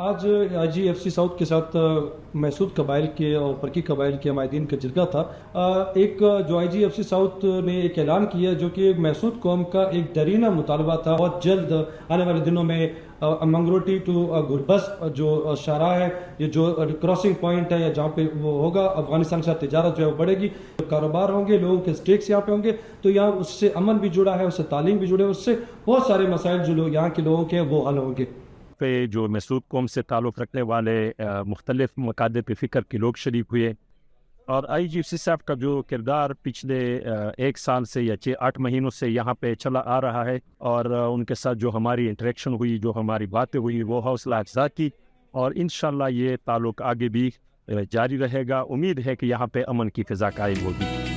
आज IGFC south के साथ महसूद कबाइल के और परकी कबाइल के हमायदीन का जरगा था। एक जो IGFC साउथ ने एक ऐलान किया जो कि महसूद कौम का एक दरीना मुतालबा था। बहुत जल्द आने वाले दिनों में मंगरोटी टू गुरबस जो शाहराह है, ये जो क्रॉसिंग पॉइंट है या जहाँ पे वो होगा, अफगानिस्तान के साथ तिजारत जो है वो बढ़ेगी, कारोबार होंगे, लोगों के स्टेक्स यहाँ पे होंगे, तो यहाँ उससे अमन भी जुड़ा है, उससे तालीम भी जुड़े, उससे बहुत सारे मसाइल जो लोग यहाँ के लोगों के वो हल होंगे। पे जो महसूद कौम से ताल्लुक़ रखने वाले मुख्तलिफ मकादे पे फ़िक्र के लोग शरीक हुए। और IGFC साहब का जो किरदार पिछले 1 साल से या 6-8 महीनों से यहाँ पे चला आ रहा है, और उनके साथ जो हमारी इंटरेक्शन हुई, जो हमारी बातें हुई, वो हौसला अफ़ज़ा की। और इंशाअल्लाह ये ताल्लुक़ आगे भी जारी रहेगा। उम्मीद है कि यहाँ पे अमन की फ़िज़ा कायम होगी।